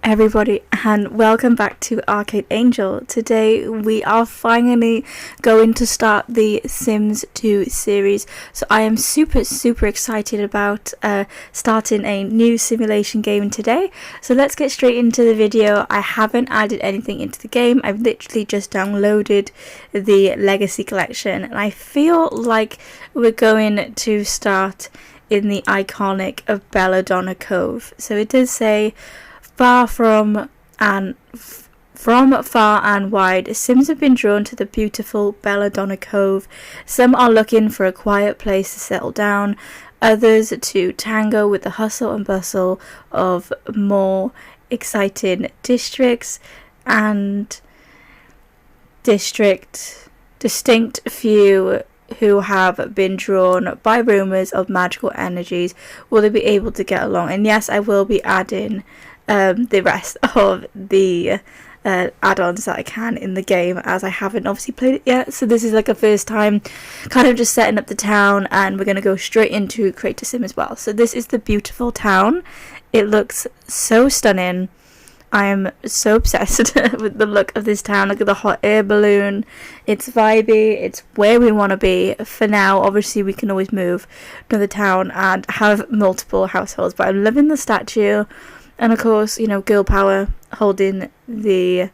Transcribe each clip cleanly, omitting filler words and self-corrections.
everybody, and welcome back to Arcade Angel. Today we are finally going to start the Sims 2 series, so I am super excited about starting a new simulation game today. So let's get straight into the video. I haven't added anything into the game. I've literally just downloaded the Legacy Collection, and I feel like we're going to start in the iconic of Belladonna Cove. So it does say, from far and wide, Sims have been drawn to the beautiful Belladonna Cove. Some are looking for a quiet place to settle down, others to tango with the hustle and bustle of more exciting districts and distinct few who have been drawn by rumours of magical energies. Will they be able to get along? And yes, I will be adding the rest of the add-ons that I can in the game, as I haven't obviously played it yet. So this is like a first time kind of just setting up the town, and we're going to go straight into Create a Sim as well. So this is the beautiful town. It looks so stunning. I am so obsessed with the look of this town. Look at the hot air balloon. It's vibey. It's where we want to be. For now, obviously, we can always move to the town and have multiple households. But I'm loving the statue. And of course, you know, girl power holding the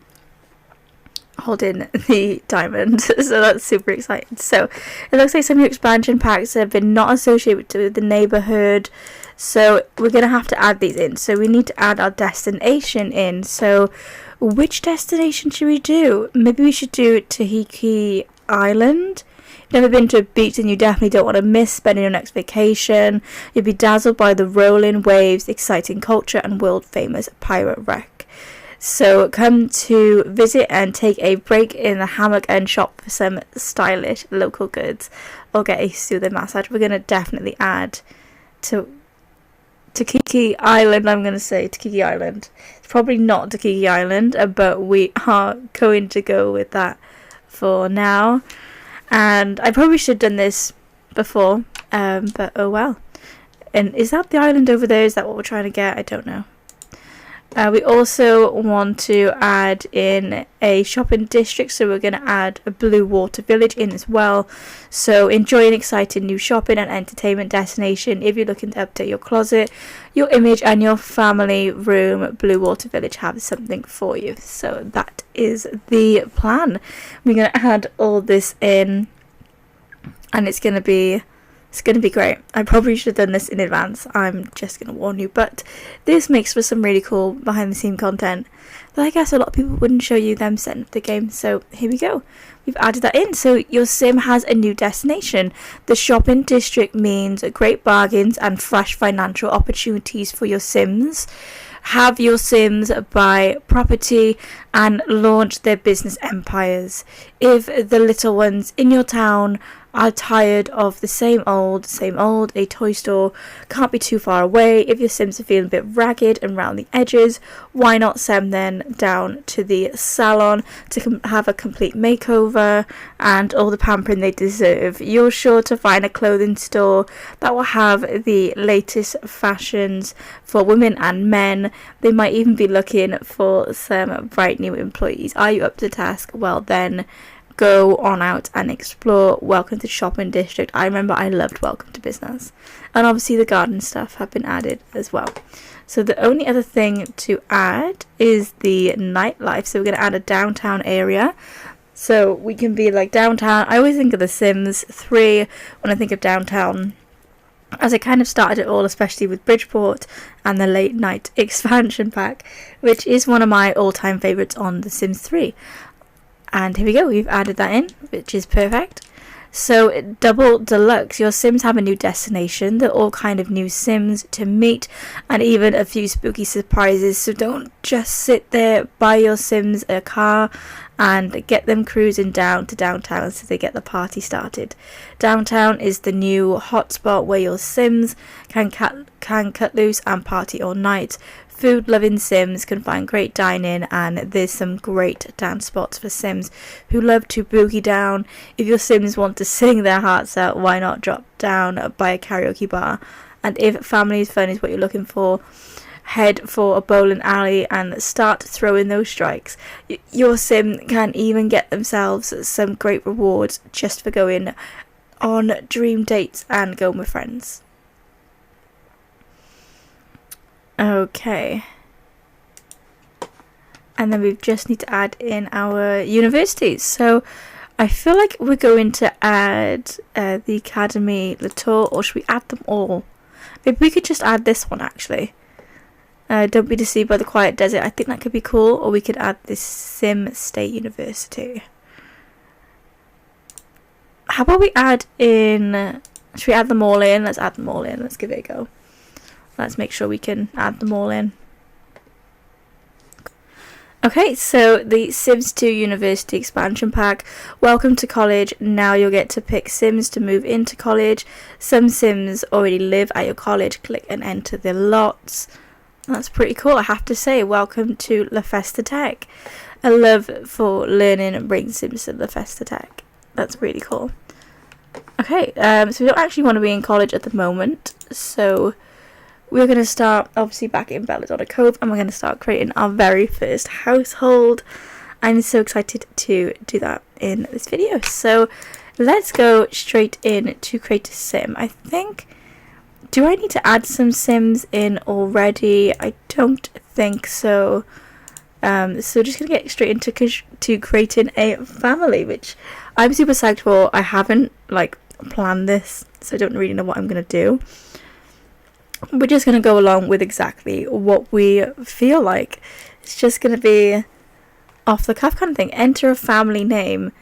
diamond. So that's super exciting. So it looks like some new expansion packs have been not associated with the neighborhood. So we're going to have to add these in. So we need to add our destination in. So which destination should we do? Maybe we should do Tahiti Island. Never been to a beach, and you definitely don't want to miss spending your next vacation. You'll be dazzled by the rolling waves, exciting culture, and world famous pirate wreck. So come to visit and take a break in the hammock and shop for some stylish local goods, or get a soothing massage. We're going to definitely add to Takiki Island. I'm going to say Takiki Island. It's probably not Takiki Island, but we are going to go with that for now. And I probably should have done this before, but oh well. And is that the island over there? Is that what we're trying to get? I don't know. We also want to add in a shopping district, so we're going to add a Blue Water Village in as well. So enjoy an exciting new shopping and entertainment destination. If you're looking to update your closet, your image and your family room, Blue Water Village has something for you. So that is the plan. We're going to add all this in, and it's going to be great. I probably should have done this in advance. I'm just going to warn you. But this makes for some really cool behind the scene content that I guess a lot of people wouldn't show you them setting up the game. So here we go. We've added that in. So your sim has a new destination. The shopping district means great bargains and fresh financial opportunities for your sims. Have your sims buy property and launch their business empires. If the little ones in your town are tired of the same old, a toy store can't be too far away. If your sims are feeling a bit ragged and round the edges, why not send them down to the salon to have a complete makeover and all the pampering they deserve. You're sure to find a clothing store that will have the latest fashions for women and men. They might even be looking for some bright new employees. Are you up to the task? Well then, go on out and explore. Welcome to shopping district. I remember I loved Welcome to Business, and obviously the garden stuff have been added as well. So the only other thing to add is the nightlife. So we're going to add a downtown area, so we can be like downtown. I always think of The Sims 3 when I think of downtown, as I kind of started it all, especially with Bridgeport and the late night expansion pack, which is one of my all-time favourites on The Sims 3. And here we go, we've added that in, which is perfect. So double deluxe, your sims have a new destination. They're all kind of new sims to meet, and even a few spooky surprises. So don't just sit there, buy your sims a car and get them cruising down to downtown so they get the party started. Downtown is the new hotspot where your sims can cut loose and party all night. Food loving sims can find great dining, and there's some great dance spots for sims who love to boogie down. If your sims want to sing their hearts out, why not drop down by a karaoke bar? And if family fun is what you're looking for, head for a bowling alley and start throwing those strikes. Your sim can even get themselves some great rewards just for going on dream dates and going with friends. Okay. And then we just need to add in our universities. So I feel like we're going to add the Academy Latour, or should we add them all? Maybe we could just add this one actually. Don't be deceived by the quiet desert. I think that could be cool. Or we could add this Sim State University. How about we add in... Should we add them all in? Let's add them all in. Let's give it a go. Let's make sure we can add them all in. Okay, so the Sims 2 University Expansion Pack. Welcome to college. Now you'll get to pick Sims to move into college. Some Sims already live at your college. Click and enter their lots. That's pretty cool, I have to say. Welcome to La Festa Tech. A love for learning and bringing Sims to La Festa Tech. That's really cool. Okay, so we don't actually want to be in college at the moment. So we're going to start, obviously, back in Belladonna Cove, and we're going to start creating our very first household. I'm so excited to do that in this video. So let's go straight in to create a sim. I think, do I need to add some sims in already? I don't think so. So just going to get straight into creating a family, which I'm super psyched for. I haven't, planned this, so I don't really know what I'm going to do. We're just going to go along with exactly what we feel like. It's just going to be off the cuff kind of thing. Enter a family name.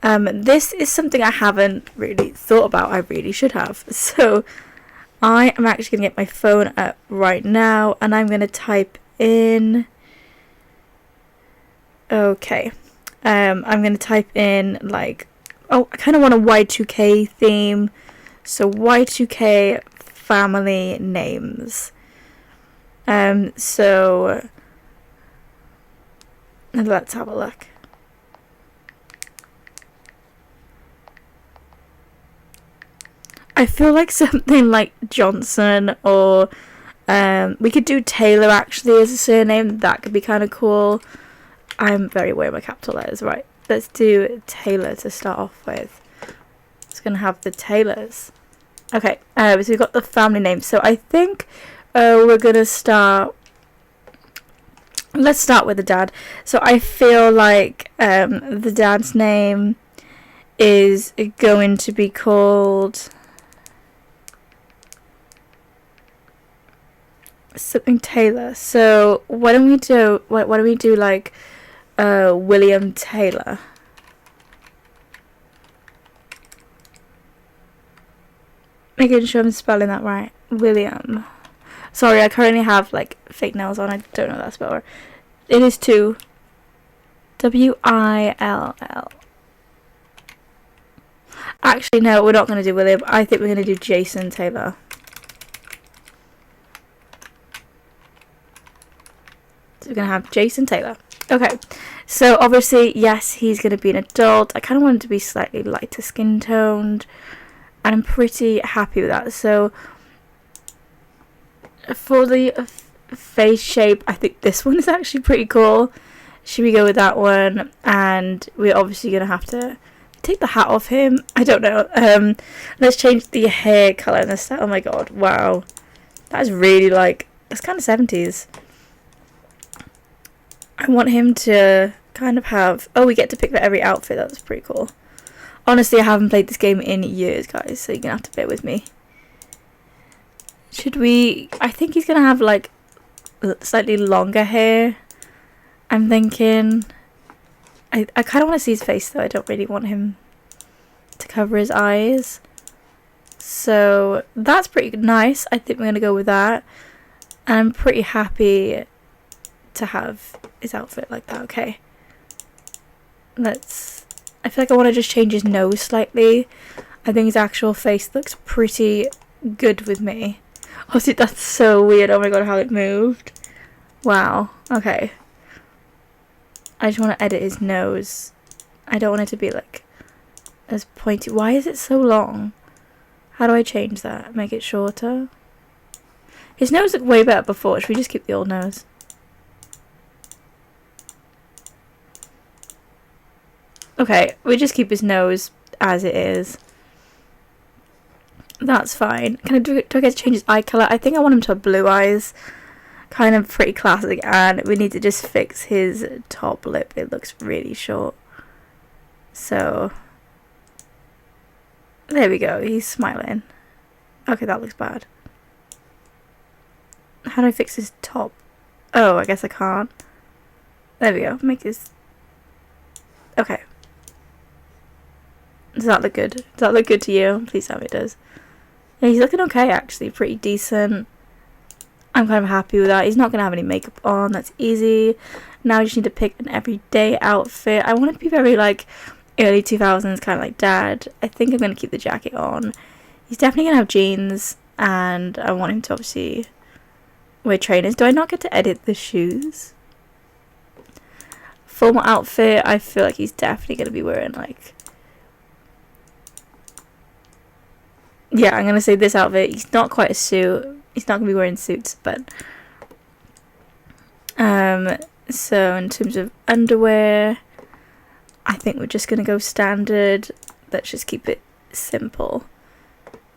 This is something I haven't really thought about. I really should have. So I am actually going to get my phone up right now, and I'm going to type in... Okay. I'm going to type in, I kind of want a Y2K theme. So Y2K family names. So let's have a look. I feel like something like Johnson, or we could do Taylor actually as a surname. That could be kind of cool. I'm very aware of my capital letters. Right, let's do Taylor to start off with. It's gonna have the Taylors. Okay, so we've got the family name. So I think we're gonna start. Let's start with the dad. So I feel like the dad's name is going to be called something Taylor. So why don't we do William Taylor? Making sure I'm spelling that right. William. Sorry, I currently have fake nails on. I don't know that speller. It is 2. W-I-L-L. Actually, no, we're not going to do William. I think we're going to do Jason Taylor. So we're going to have Jason Taylor. Okay, so obviously, yes, he's going to be an adult. I kind of want him to be slightly lighter skin toned. And I'm pretty happy with that. So for the face shape, I think this one is actually pretty cool. Should we go with that one? And we're obviously going to have to take the hat off him. I don't know. Let's change the hair colour and the style. Oh my god, wow. That is really that's kind of 70s. I want him to kind of have... Oh, we get to pick for every outfit. That's pretty cool. Honestly, I haven't played this game in years, guys, so you're going to have to bear with me. Should we... I think he's going to have, slightly longer hair. I'm thinking... I kind of want to see his face, though. I don't really want him to cover his eyes. So, that's pretty nice. I think we're going to go with that. And I'm pretty happy to have his outfit like that. Okay. I feel like I want to just change his nose slightly. I think his actual face looks pretty good with me. Oh, dude, that's so weird. Oh my god, how it moved. Wow. Okay. I just want to edit his nose. I don't want it to be as pointy. Why is it so long? How do I change that? Make it shorter? His nose looked way better before. Should we just keep the old nose? Okay, we just keep his nose as it is. That's fine. Do I get to change his eye colour? I think I want him to have blue eyes. Kind of pretty classic, and we need to just fix his top lip. It looks really short. So, there we go. He's smiling. Okay, that looks bad. How do I fix his top? Oh, I guess I can't. There we go. Make his... Okay. Does that look good? Does that look good to you? Please tell me it does. Yeah, he's looking okay, actually. Pretty decent. I'm kind of happy with that. He's not going to have any makeup on. That's easy. Now I just need to pick an everyday outfit. I want it to be very, like, early 2000s, kind of like Dad. I think I'm going to keep the jacket on. He's definitely going to have jeans. And I want him to obviously wear trainers. Do I not get to edit the shoes? Formal outfit. I feel like he's definitely going to be wearing, like... Yeah, I'm going to say this outfit. He's not quite a suit. He's not going to be wearing suits, but... So, in terms of underwear, I think we're just going to go standard. Let's just keep it simple.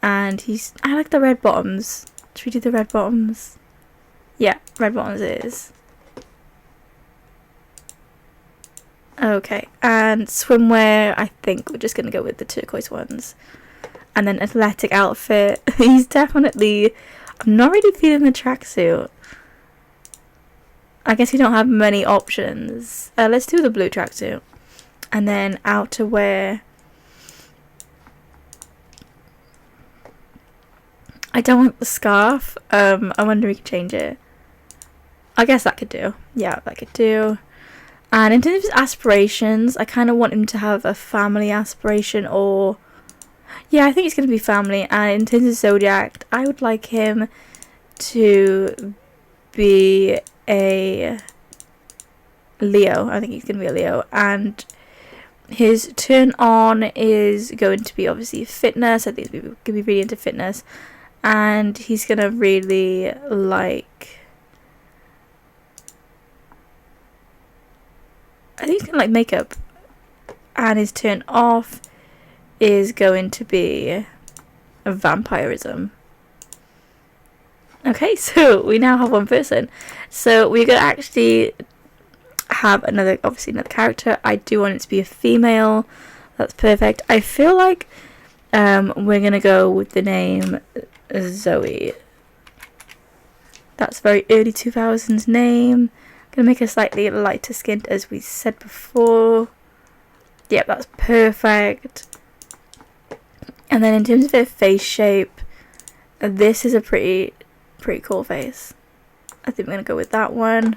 And I like the red bottoms. Should we do the red bottoms? Yeah, red bottoms it is. Okay, and swimwear, I think we're just going to go with the turquoise ones. And then athletic outfit. He's definitely... I'm not really feeling the tracksuit. I guess we don't have many options. Let's do the blue tracksuit. And then outerwear. I don't want the scarf. I wonder if we could change it. I guess that could do. Yeah, that could do. And in terms of aspirations, I kind of want him to have a family aspiration or... Yeah, I think it's going to be family. And in terms of zodiac, I would like him to be a Leo. I think he's going to be a Leo. And his turn on is going to be obviously fitness. I think he's going to be really into fitness. And he's going to really like... I think he's going to like makeup. And his turn off is going to be a vampirism. Okay, so we now have one person. So we're going to actually have another character. I do want it to be a female. That's perfect. I feel like we're going to go with the name Zoe. That's a very early 2000s name. Going to make her slightly lighter skinned as we said before. Yep, that's perfect. And then in terms of her face shape, this is a pretty cool face. I think we're going to go with that one.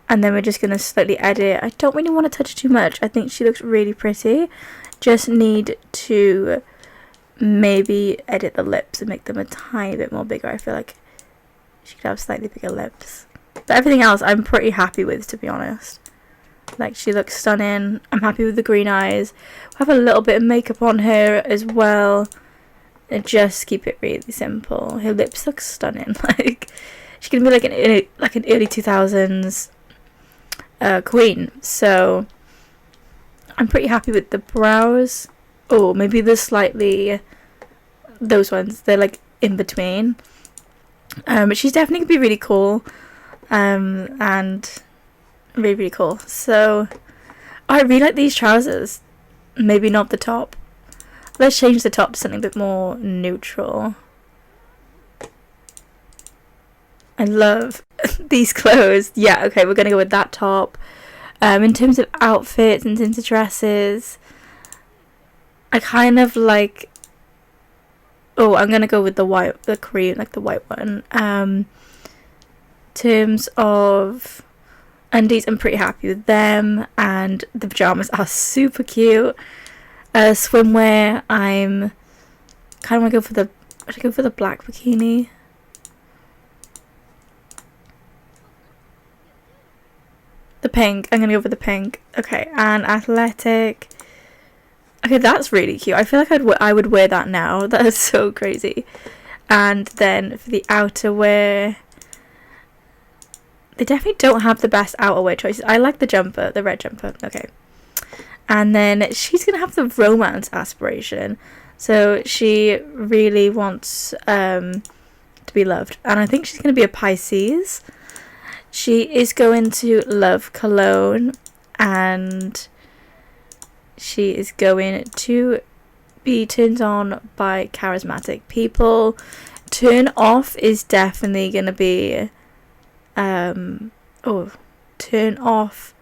And then we're just going to slightly edit. I don't really want to touch too much. I think she looks really pretty. Just need to maybe edit the lips and make them a tiny bit more bigger. I feel like she could have slightly bigger lips. But everything else I'm pretty happy with, to be honest. Like, she looks stunning. I'm happy with the green eyes. We'll have a little bit of makeup on her as well. And just keep it really simple. Her lips look stunning. Like, she's gonna be like an early 2000s queen. So I'm pretty happy with the brows. Oh, maybe the slightly... Those ones. They're like in between. But she's definitely gonna be really cool. And... really, really cool. So, I really like these trousers. Maybe not the top. Let's change the top to something a bit more neutral. I love these clothes. Yeah, okay, we're going to go with that top. In terms of outfits, in terms of dresses, I kind of like... Oh, I'm going to go with the white, the cream, like the white one. In terms of... undies, I'm pretty happy with them, and the pajamas are super cute. Swimwear, I'm kind of want to go for the... Should I go for the black bikini? The pink. I'm gonna go for the pink. Okay, and athletic. Okay, that's really cute. I feel like I would wear that now. That is so crazy. And then for the outerwear, they definitely don't have the best outerwear choices. I like the jumper, the red jumper. Okay. And then she's going to have the romance aspiration. So she really wants to be loved. And I think she's going to be a Pisces. She is going to love cologne. And she is going to be turned on by charismatic people. Turn off is definitely going to be... turn off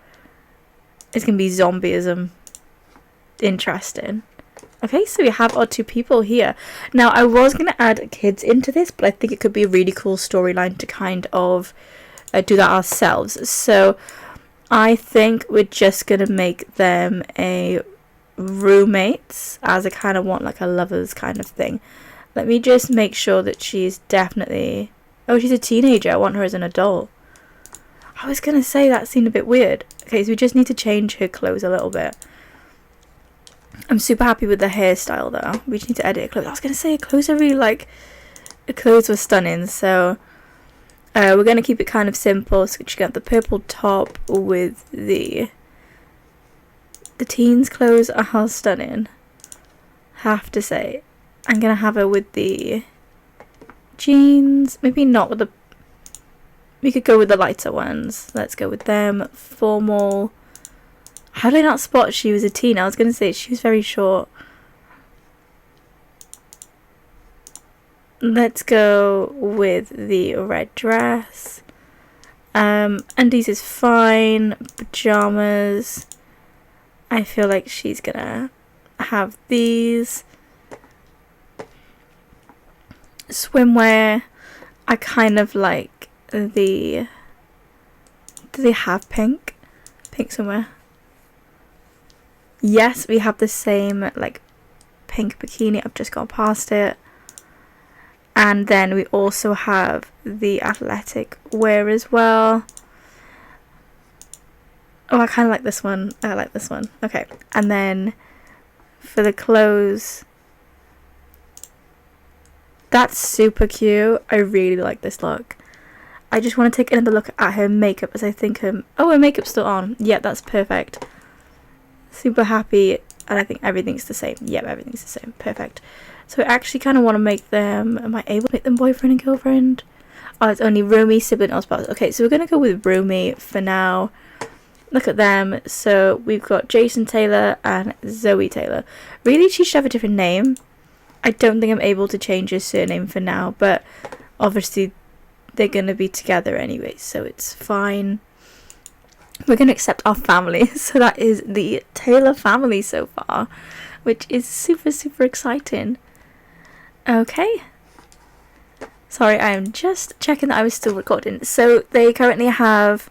is going to be zombieism. Interesting. Okay, so we have our two people here. Now, I was going to add kids into this, but I think it could be a really cool storyline to kind of do that ourselves. So, I think we're just going to make them a roommates, as I kind of want like a lovers kind of thing. Let me just make sure that she's definitely... Oh, she's a teenager. I want her as an adult. I was going to say that seemed a bit weird. Okay, so we just need to change her clothes a little bit. I'm super happy with the hairstyle though. We just need to edit her clothes. I was going to say her clothes are really like... Her clothes were stunning, so... we're going to keep it kind of simple. So she got the purple top with the... The teens' clothes are stunning. Have to say. I'm going to have her with the... jeans. Maybe not with the... We could go with the lighter ones. Let's go with them. Formal... How did I not spot she was a teen? I was going to say she was very short. Let's go with the red dress. Undies is fine. Pajamas. I feel like she's going to have these. Swimwear. I kind of like the... Do they have pink? Pink swimwear. Yes, we have the same, like, pink bikini. I've just gone past it. And then we also have the athletic wear as well. Oh, I kind of like this one. I like this one. Okay. And then for the clothes, that's super cute. I really like this look. I just want to take another look at her makeup as I think her... Oh, her makeup's still on. Yeah, that's perfect. Super happy, and I think everything's the same. Yep, everything's the same. Perfect. So I actually kind of want to make them... Am I able to make them boyfriend and girlfriend? Oh, it's only roomie, sibling, or spouse. Okay, so we're going to go with roomie for now. Look at them. So we've got Jason Taylor and Zoe Taylor. Really, she should have a different name. I don't think I'm able to change her surname for now, but obviously they're going to be together anyway, so it's fine. We're going to accept our family. So that is the Taylor family so far, which is super, super exciting. Okay. Sorry, I am just checking that I was still recording. So they currently have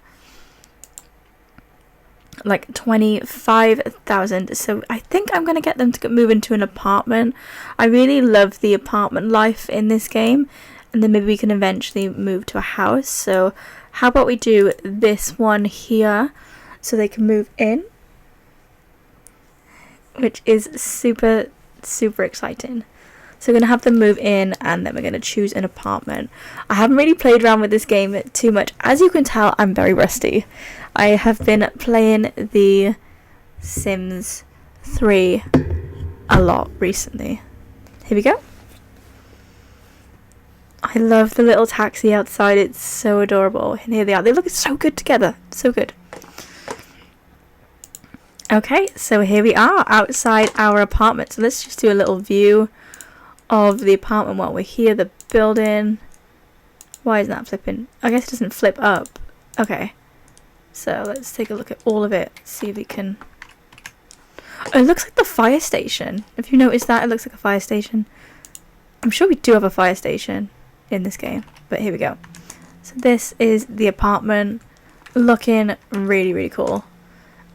like 25,000. So I think I'm going to get them to move into an apartment. I really love the apartment life in this game. And then maybe we can eventually move to a house. So how about we do this one here so they can move in, which is super, super exciting. So we're going to have them move in, and then we're going to choose an apartment. I haven't really played around with this game too much. As you can tell, I'm very rusty. I have been playing the Sims 3 a lot recently. Here we go. I love the little taxi outside. It's so adorable. And here they are. They look so good together. So good. Okay, so here we are outside our apartment. So let's just do a little view of the apartment while we're here. The building. Why isn't that flipping? I guess it doesn't flip up. Okay. So let's take a look at all of it. See if we can... Oh, it looks like the fire station. If you noticed that, it looks like a fire station. I'm sure we do have a fire station in this game, but here we go. So this is the apartment, looking really, really cool.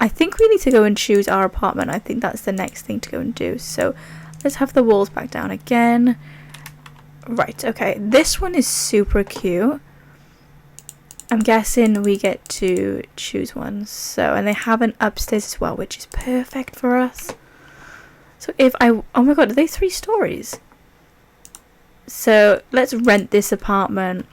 I think we need to go and choose our apartment. I think that's the next thing to go and do. So let's have the walls back down again. Right, okay, this one is super cute. I'm guessing we get to choose one. So, and they have an upstairs as well, which is perfect for us. So if I, oh my god, are they 3 stories? So let's rent this apartment.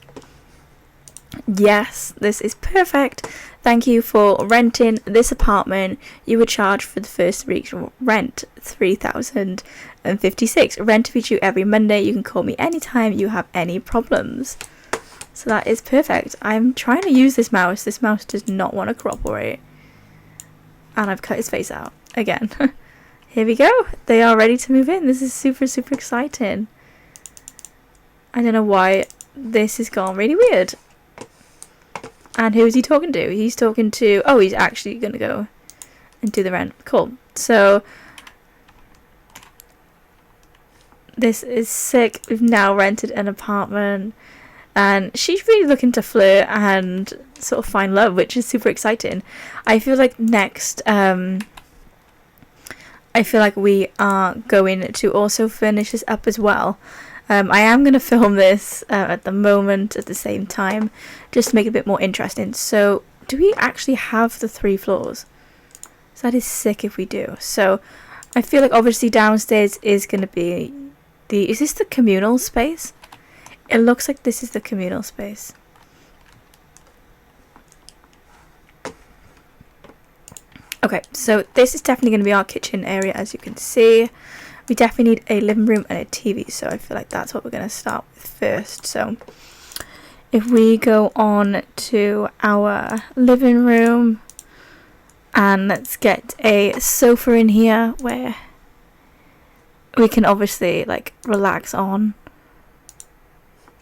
Yes, this is perfect. Thank you for renting this apartment. You were charged for the first week's rent, $3,056. Rent to be due every Monday. You can call me anytime you have any problems. So that is perfect. I'm trying to use this mouse. This mouse does not want to cooperate. And I've cut his face out again. Here we go. They are ready to move in. This is super, super exciting. I don't know why this has gone really weird. And who is he talking to? He's talking to... Oh, he's actually going to go and do the rent. Cool. So, this is sick. We've now rented an apartment. And she's really looking to flirt and sort of find love, which is super exciting. I feel like next... I feel like we are going to also furnish this up as well. I am going to film this at the moment at the same time, just to make it a bit more interesting. So, do we actually have the 3 floors? So that is sick if we do. So, I feel like obviously downstairs is going to be the... Is this the communal space? It looks like this is the communal space. Okay, so this is definitely going to be our kitchen area, as you can see. We definitely need a living room and a TV, so I feel like that's what we're going to start with first. So if we go on to our living room, and let's get a sofa in here where we can obviously like relax on.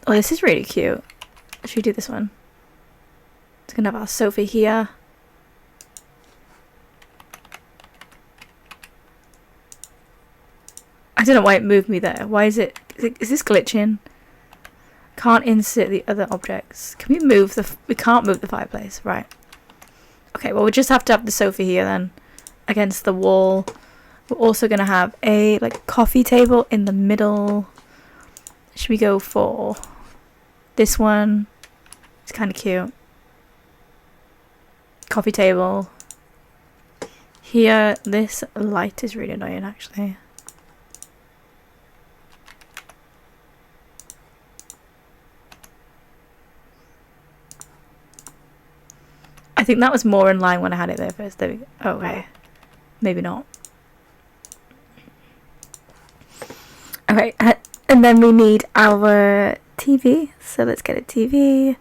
Oh, this is really cute. Should we do this one? It's going to have our sofa here. I don't know why it moved me there. Why is it... Is this glitching? Can't insert the other objects. Can we move the... We can't move the fireplace. Right. Okay, well, we'll just have to have the sofa here then. Against the wall. We're also going to have a like coffee table in the middle. Should we go for this one? It's kind of cute. Coffee table. Here, this light is really annoying actually. I think that was more in line when I had it there first. There we go. Oh, okay. Maybe not. Okay, and then we need our TV. So let's get a TV.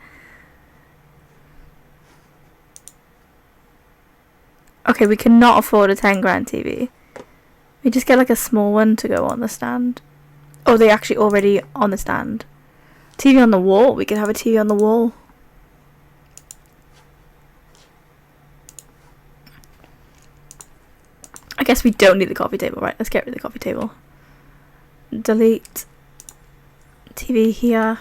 Okay, we cannot afford a 10 grand TV. We just get like a small one to go on the stand. Oh, they actually already on the stand. TV on the wall. We could have a TV on the wall. I guess we don't need the coffee table, right? Let's get rid of the coffee table. Delete. TV here.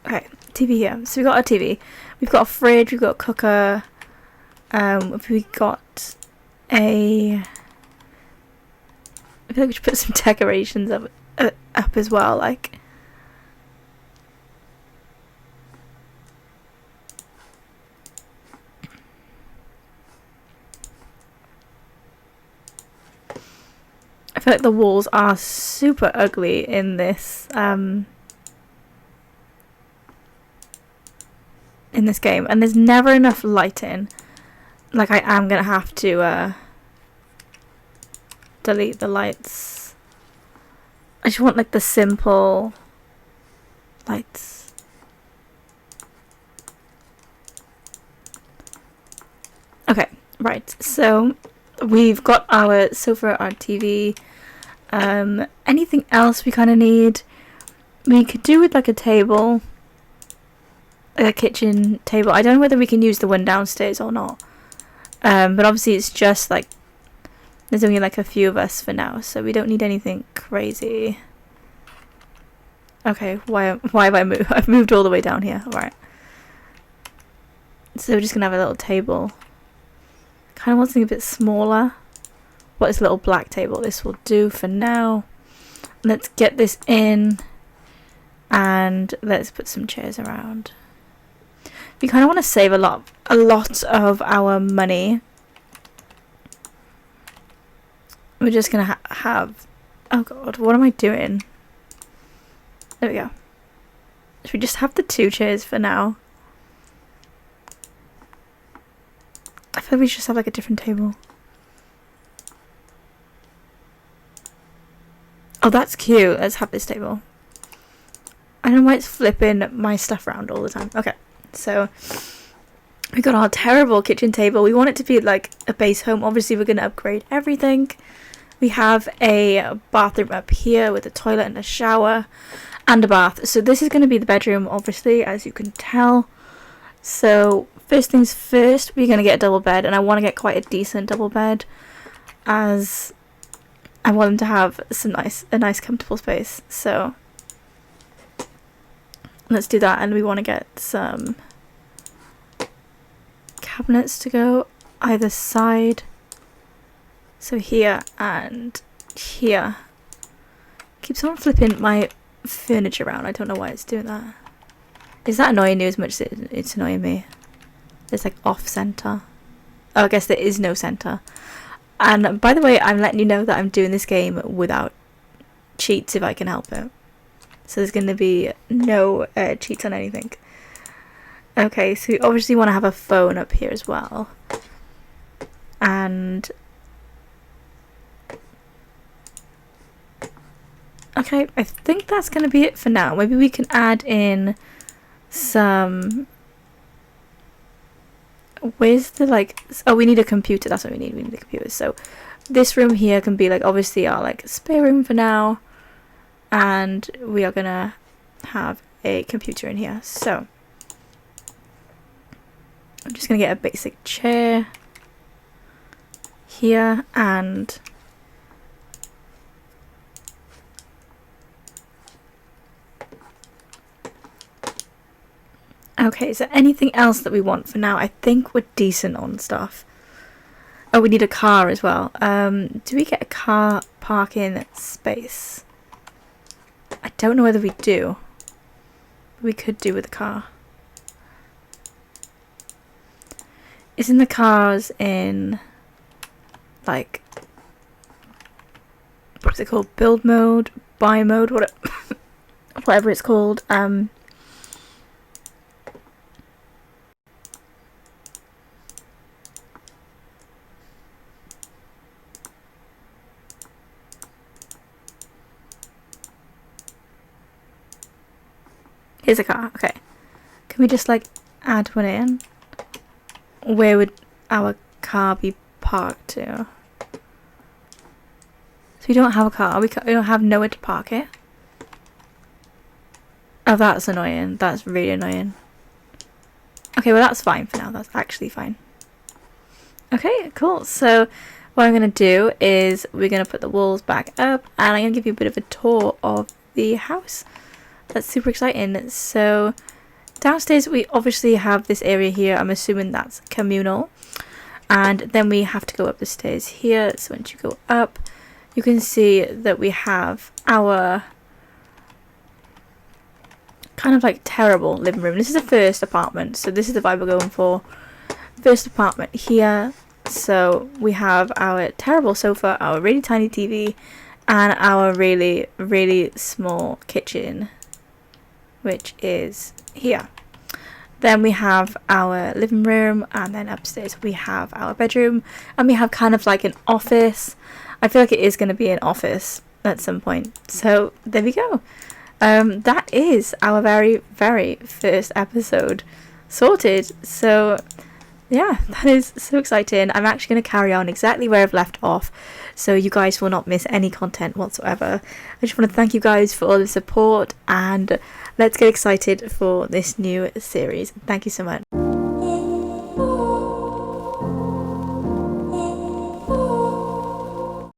Okay, TV here. So we've got a TV. We've got a fridge, we've got a cooker. We got a... I feel like we should put some decorations up as well, like... I feel like the walls are super ugly in this game, and there's never enough lighting. Like, I am gonna have to delete the lights. I just want like the simple lights. Okay, right, so we've got our sofa, our TV. Anything else we kind of need? We could do with like a table, a kitchen table. I don't know whether we can use the one downstairs or not. But obviously it's just like there's only like a few of us for now, so we don't need anything crazy. Okay, why have I moved? I've moved all the way down here. Alright. So we're just gonna have a little table. Kind of want something a bit smaller. What is a little black table? This will do for now. Let's get this in, and let's put some chairs around. We kind of want to save a lot of our money. We're just gonna have. Oh god, what am I doing? There we go. Should we just have the 2 chairs for now? I feel like we should just have like a different table. Oh, that's cute. Let's have this table. I don't know why it's flipping my stuff around all the time. Okay, so we got our terrible kitchen table. We want it to be like a base home. Obviously, we're going to upgrade everything. We have a bathroom up here with a toilet and a shower and a bath. So this is going to be the bedroom, obviously, as you can tell. So first things first, we're going to get a double bed, and I want to get quite a decent double bed, as I want them to have a nice comfortable space. So let's do that, and we want to get some cabinets to go either side. So here and here. Keeps on flipping my furniture around. I don't know why it's doing that. Is that annoying you as much as it's annoying me? It's like off center. Oh, I guess there is no center. And by the way, I'm letting you know that I'm doing this game without cheats if I can help it. So there's going to be no cheats on anything. Okay, so we obviously want to have a phone up here as well. And okay, I think that's going to be it for now. Maybe we can add in some... Where's the like... Oh, we need a computer. That's what we need. We need a computer. So this room here can be like obviously our like spare room for now. And we are going to have a computer in here. So I'm just going to get a basic chair here and... Okay, is there anything else that we want for now? I think we're decent on stuff. Oh, we need a car as well. Do we get a car parking space? I don't know whether we do. We could do with a car. Isn't the cars in, like, what's it called? Build mode? Buy mode? Whatever it's called. Here's a car. Okay. Can we just like add one in? Where would our car be parked to? So we don't have a car. We don't have nowhere to park it. Oh, that's annoying. That's really annoying. Okay, well that's fine for now. That's actually fine. Okay, cool. So what I'm going to do is we're going to put the walls back up, and I'm going to give you a bit of a tour of the house. That's super exciting. So downstairs we obviously have this area here. I'm assuming that's communal. And then we have to go up the stairs here. So once you go up, you can see that we have our kind of like terrible living room. This is the first apartment, so this is the vibe we're going for. First apartment here. So we have our terrible sofa, our really tiny TV, and our really, really small kitchen, which is here. Then we have our living room, and then upstairs we have our bedroom, and we have kind of like an office. I feel like it is going to be an office at some point. So there we go. That is our very, very first episode sorted. So yeah, that is so exciting. I'm actually going to carry on exactly where I've left off, so you guys will not miss any content whatsoever. I just want to thank you guys for all the support, and let's get excited for this new series. Thank you so much.